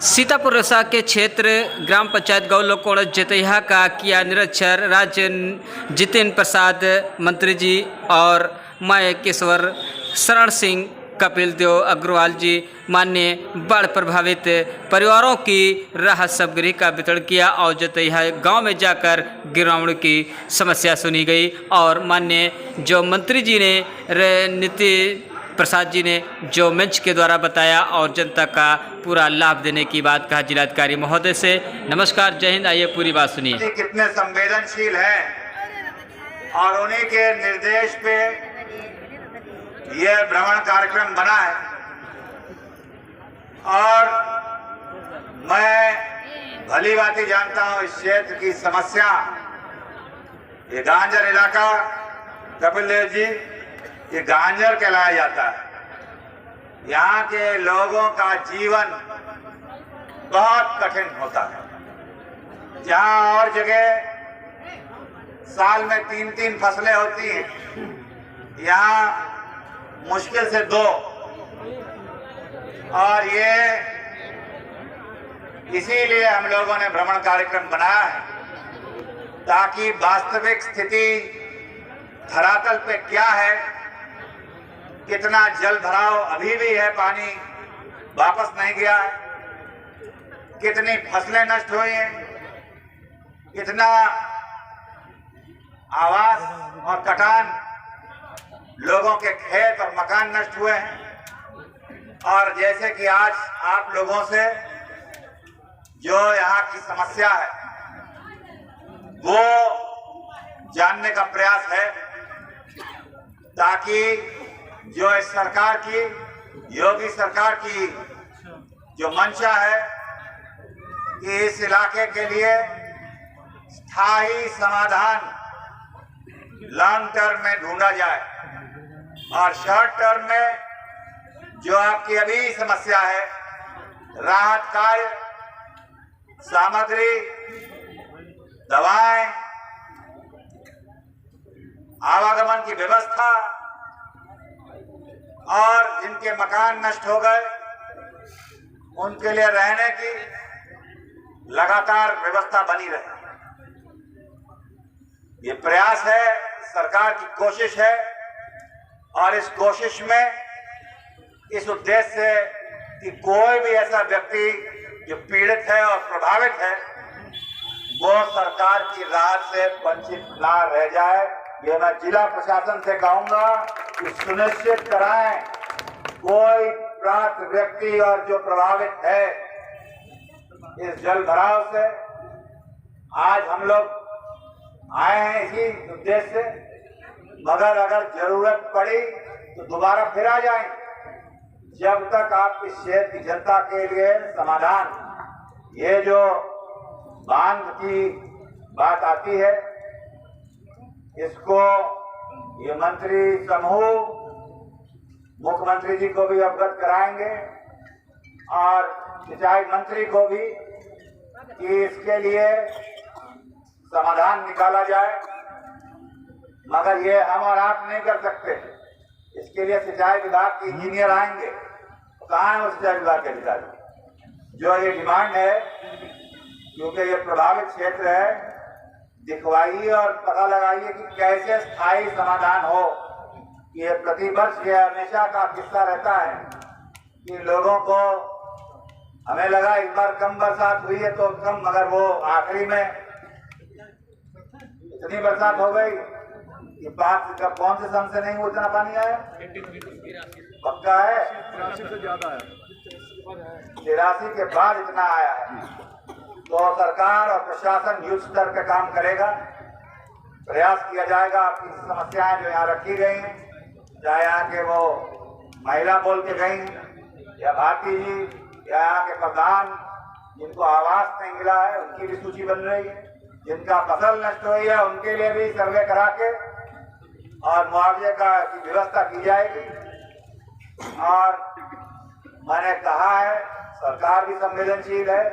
सीतापुर रसा के क्षेत्र ग्राम पंचायत गौलोकोण जतैहा का किया निरीक्षण राज्य जितेंद्र प्रसाद मंत्री जी और महेश्वर शरण सिंह कपिल देव अग्रवाल जी माननीय बाढ़ प्रभावित परिवारों की राहत सामग्री का वितरण किया और जतैहा गांव में जाकर ग्रामीणों की समस्या सुनी गई और माननीय जो मंत्री जी ने नितिन प्रसाद जी ने जो मंच के द्वारा बताया और जनता का पूरा लाभ देने की बात कहा जिलाधिकारी महोदय से। नमस्कार, जय हिंद। आइए पूरी बात सुनिए। कितने संवेदनशील हैं और उन्हीं के निर्देश पे यह भ्रमण कार्यक्रम बना है और मैं भली भांति जानता हूं इस क्षेत्र की समस्या। ये गांजर इलाका कपिल देव जी, ये गांजर कहलाया जाता है। यहाँ के लोगों का जीवन बहुत कठिन होता है। जहाँ और जगह साल में 3-3 फसलें होती हैं, यहाँ मुश्किल से 2। और ये इसीलिए हम लोगों ने भ्रमण कार्यक्रम बनाया है ताकि वास्तविक स्थिति धरातल पे क्या है, कितना जल भराव अभी भी है, पानी वापस नहीं गया है, कितनी फसलें नष्ट हुई हैं, कितना आवास और कटान, लोगों के खेत और मकान नष्ट हुए हैं। और जैसे कि आज आप लोगों से जो यहाँ की समस्या है वो जानने का प्रयास है ताकि जो इस सरकार की, योगी सरकार की जो मंशा है कि इस इलाके के लिए स्थायी समाधान लॉन्ग टर्म में ढूंढा जाए और शॉर्ट टर्म में जो आपकी अभी समस्या है, राहत कार्य, सामग्री, दवाएं, आवागमन की व्यवस्था और जिनके मकान नष्ट हो गए उनके लिए रहने की लगातार व्यवस्था बनी रहे। ये प्रयास है, सरकार की कोशिश है और इस कोशिश में इस उद्देश्य से कि कोई भी ऐसा व्यक्ति जो पीड़ित है और प्रभावित है वो सरकार की राहत से वंचित ना रह जाए, ये मैं जिला प्रशासन से कहूंगा कि सुनिश्चित कराएं कोई पात्र व्यक्ति और जो प्रभावित है इस जल भराव से। आज हम लोग आए हैं इसी उद्देश्य से, मगर अगर जरूरत पड़ी तो दोबारा फिर आ जाएं जब तक आप इस क्षेत्र की जनता के लिए समाधान, ये जो बांध की बात आती है इसको ये मंत्री समूह मुख्यमंत्री जी को भी अवगत कराएंगे और सिंचाई मंत्री को भी कि इसके लिए समाधान निकाला जाए। मगर ये हम और आप नहीं कर सकते, इसके लिए सिंचाई विभाग के इंजीनियर आएंगे। कहाँ है वो सिंचाई विभाग के अधिकारी? जो ये डिमांड है, क्योंकि ये प्रभावित क्षेत्र है, दिखवाइए और पता लगाइए कि कैसे स्थायी समाधान हो। ये प्रतिवर्ष ये हमेशा का किस्सा रहता है कि लोगों को, हमें लगा इस बार कम बरसात हुई है तो कम, मगर वो आखिरी में इतनी बरसात हो गई कि बात का कौन से सन से नहीं वो इतना पानी आया, पक्का है 83 से ज्यादा है, 83 के बाद इतना आया है। तो सरकार और प्रशासन युद्ध स्तर पे काम करेगा, प्रयास किया जाएगा। आपकी समस्याएं जो यहाँ रखी गई हैं, चाहे यहाँ के वो महिला बोल के गई या भारती जी या यहाँ के प्रधान जिनको आवास नहीं मिला है उनकी भी सूची बन रही है, जिनका फसल नष्ट हुई है उनके लिए भी सर्वे करा के और मुआवजे का की व्यवस्था की जाएगी। और मैंने कहा है सरकार भी संवेदनशील है।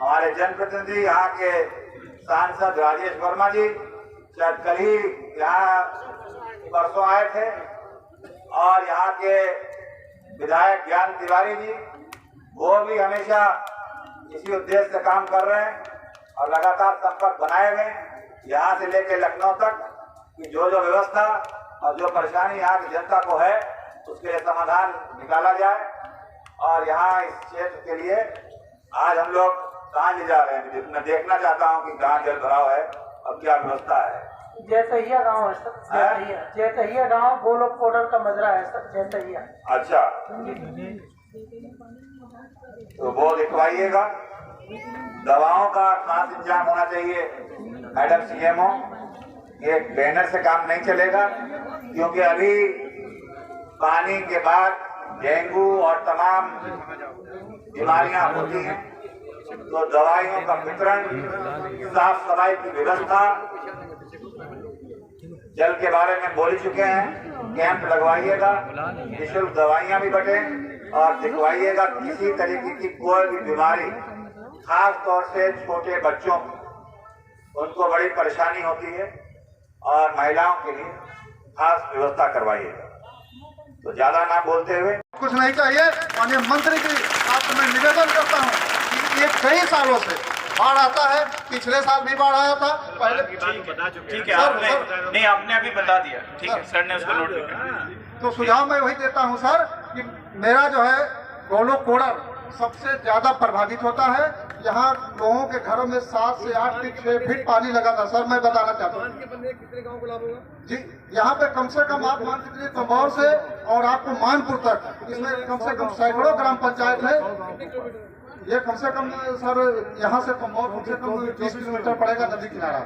हमारे जनप्रतिनिधि यहाँ के सांसद राजेश वर्मा जी शायद कल ही यहाँ परसों आए थे और यहाँ के विधायक ज्ञान तिवारी जी, वो भी हमेशा इसी उद्देश्य से काम कर रहे हैं और लगातार संपर्क बनाए हुए हैं यहाँ से लेकर लखनऊ तक कि जो जो व्यवस्था और जो परेशानी यहाँ की जनता को है उसके लिए समाधान निकाला जाए। और यहाँ इस क्षेत्र के लिए आज हम लोग कहाँ ले जा रहे हैं, मैं देखना चाहता हूँ कि कहाँ जल भराव है और क्या व्यवस्था है। जैतहिया गांव है सर, जैतहिया गांव गोलोक कोडर का मजरा है सर, जैतहिया। अच्छा, तो वो लिखवाइएगा। दवाओं का खास इंतजाम होना चाहिए। मैडम सीएमओ, ये बैनर से काम नहीं चलेगा क्योंकि अभी पानी के बाद डेंगू और तमाम बीमारियां होती हैं, तो दवाइयों का वितरण, साफ सफाई की व्यवस्था, जल के बारे में बोल चुके हैं। कैंप लगवाइएगा, निःशुल्क दवाइयां भी बटे और दिखवाइएगा। किसी तरीके की कोई भी बीमारी, खास तौर से छोटे बच्चों को, उनको बड़ी परेशानी होती है और महिलाओं के लिए खास व्यवस्था करवाइएगा। तो ज्यादा ना बोलते हुए कुछ नहीं चाहिए। माननीय मंत्री जी, आपसे मैं निवेदन करता हूँ कि ये कई सालों से बाढ़ आता है, पिछले साल भी बाढ़ आया था। पहले ठीक है, आपने नहीं, आपने अभी बता दिया, ठीक है, सर ने उसको नोट किया। तो सुझाव मैं वही देता हूँ सर कि मेरा जो है गोलोक कोडर सबसे ज्यादा प्रभावित होता है। यहाँ लोगों के घरों में 7 से 8 फीट 6 फीट पानी लगा था सर। मैं बताना चाहता हूँ जी, यहाँ पे कम से कम आप मान लीजिए कमौर से और आपको मानपुर तक, इसमें कम से कम सैकड़ों ग्राम पंचायत है। ये कम से कम सर यहाँ से कमौर कम से कम 20 किलोमीटर पड़ेगा नदी किनारा।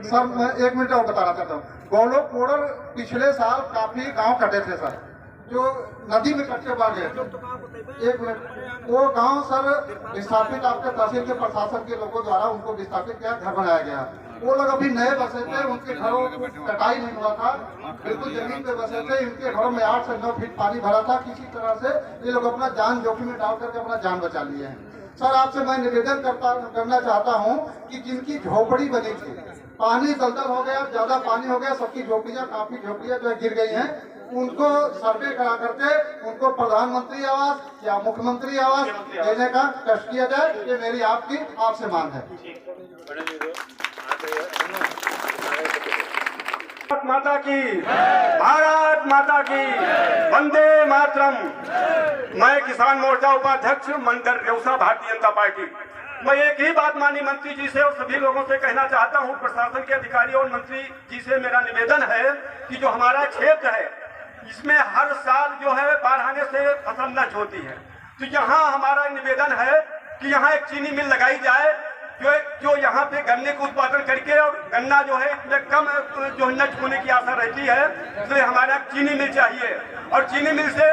सर मैं 1 मिनट और बताना चाहता हूँ। गोलोक कोडर पिछले साल काफी गांव कटे थे सर, जो नदी में कटके भाग गए। 1 मिनट, वो गांव सर विस्थापित आपके तहसील के प्रशासन के लोगों द्वारा उनको विस्थापित किया, घर बनाया गया। वो लोग अभी नए बसे थे, उनके घरों को कटाई नहीं हुआ था, बिल्कुल जमीन पे बसे थे। इनके घरों में 8 से 9 फीट पानी भरा था। किसी तरह से ये लोग अपना जान जोखिम में डाल करके अपना जान बचा लिए हैं। सर आपसे मैं निवेदन करना चाहता हूँ कि जिनकी झोपड़ी बनी थी, पानी दलदल हो गया, ज्यादा पानी हो गया, सबकी झोपड़ियाँ, काफी झोपड़ियाँ जो है गिर गई हैं, उनको सर्वे करा करके उनको प्रधानमंत्री आवास या मुख्यमंत्री आवास देने का कष्ट किया जाए। ये मेरी आपकी आपसे मांग है। भारत माता की, भारत माता की, वंदे मातरम। मैं किसान मोर्चा उपाध्यक्ष मंडल रेउसा, भारतीय जनता पार्टी। मैं एक ही बात माननीय मंत्री जी से और सभी लोगों से कहना चाहता हूं। प्रशासन के अधिकारियों और मंत्री जी से मेरा निवेदन है कि जो हमारा क्षेत्र है, इसमें हर साल जो है बाढ़ आने से फसल नष्ट होती है। तो यहाँ हमारा निवेदन है कि यहाँ एक चीनी मिल लगाई जाए, जो यहाँ पे गन्ने का उत्पादन करके, और गन्ना जो है इसमें कम जो नष्ट होने की आशा रहती है, इसलिए हमारा चीनी मिल चाहिए। और चीनी मिल से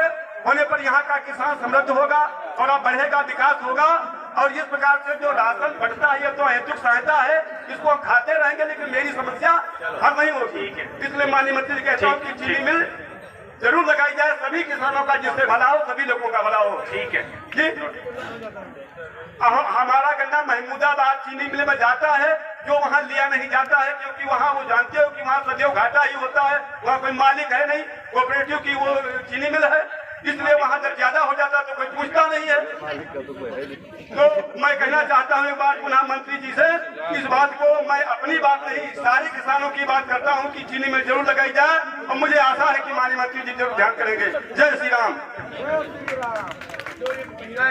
होने पर यहाँ का किसान समृद्ध होगा, थोड़ा बढ़ेगा, विकास होगा। और इस प्रकार से जो राशन बढ़ता है, ये तो हेतुक सहायता है, इसको हम खाते रहेंगे, लेकिन मेरी समस्या हल नहीं होगी। इसलिए माननीय मंत्री जी कहता हूँ कि चीनी मिल जरूर लगाई जाए, सभी किसानों का जिससे भला हो, सभी लोगों का भला हो। ठीक है, ठीक। हमारा गन्ना महमूदाबाद चीनी मिल में जाता है, जो वहाँ लिया नहीं जाता है, क्योंकि वहाँ वो जानते हो कि वहाँ सदैव घाटा ही होता है। वहाँ कोई मालिक है नहीं, कोऑपरेटिव की वो चीनी मिल है, इसलिए वहाँ जब ज्यादा हो जाता है तो कोई पूछता नहीं है। तो मैं कहना चाहता हूँ एक बार पुनः मंत्री जी से, इस बात को मैं अपनी बात नहीं, सारी किसानों की बात करता हूँ कि चीनी मिल जरूर लगाई जाए, और मुझे आशा है कि माननीय मंत्री जी जरूर ध्यान करेंगे। जय श्री राम।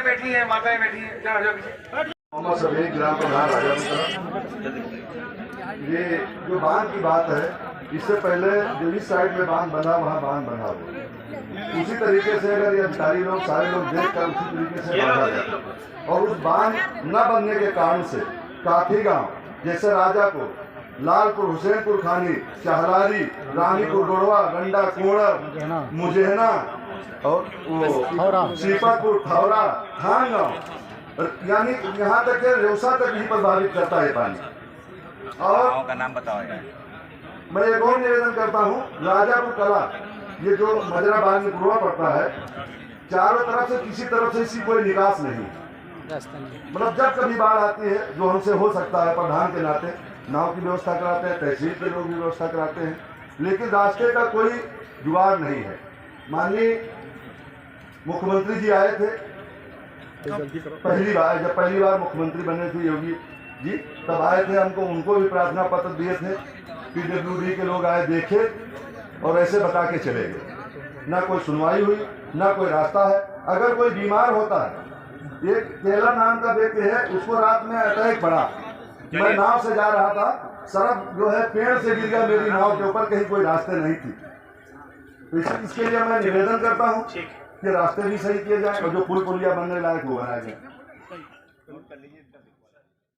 बैठी है, माताएं बैठी है। मोहम्मद सभी ग्राम प्रधान राजा। ये जो बांध की बात है, इससे पहले जो इस साइड में बांध बना, वहाँ बांध बना हुआ, उसी तरीके से अगर ये अधिकारी लोग सारे लोग देख कर उसी तरीके से बांधा जाए, और उस बांध न बनने के कारण से काफी गांव जैसे राजापुर, लालपुर, हुसैनपुर खानी, चहलारी, रानीपुर, गोड़वा, गंडा, कोड़र, मुजेहना और वो सीपापुर, थौरा, थान गाँव, यानी यहाँ तक के रेउसा तक भी प्रभावित करता है पानी। और का नाम बताओ। मैं एक और निवेदन करता हूँ, राजापुर कला, ये जो मजरा बांध में पूर्वा पड़ता है, चारों तरफ से किसी तरफ से इसकी कोई निकास नहीं। मतलब जब कभी बाढ़ आती है, जो हमसे हो सकता है प्रधान के नाते, नाव की व्यवस्था कराते हैं, तहसील के लोग भी व्यवस्था कराते हैं, लेकिन रास्ते का कोई जुगाड़ नहीं है। माननीय मुख्यमंत्री जी आए थे, पहली बार मुख्यमंत्री बने थे योगी जी, तब आए थे, हमको उनको भी प्रार्थना पत्र दिए थे, PWD के लोग आए, देखे और ऐसे बता के चले गए। ना कोई सुनवाई हुई, ना कोई रास्ता है। अगर कोई बीमार होता है, एक केला नाम का व्यक्ति है, उसको रात में अटैक पड़ा, मैं नाव से जा रहा था, सड़क जो है पेड़ से गिर गया मेरी नाव के ऊपर, कहीं कोई रास्ते नहीं थी। तो इसके लिए मैं निवेदन करता हूँ कि रास्ते भी सही किए जाए और जो पुल पुलिया बनने लायक वो बनाया जाए।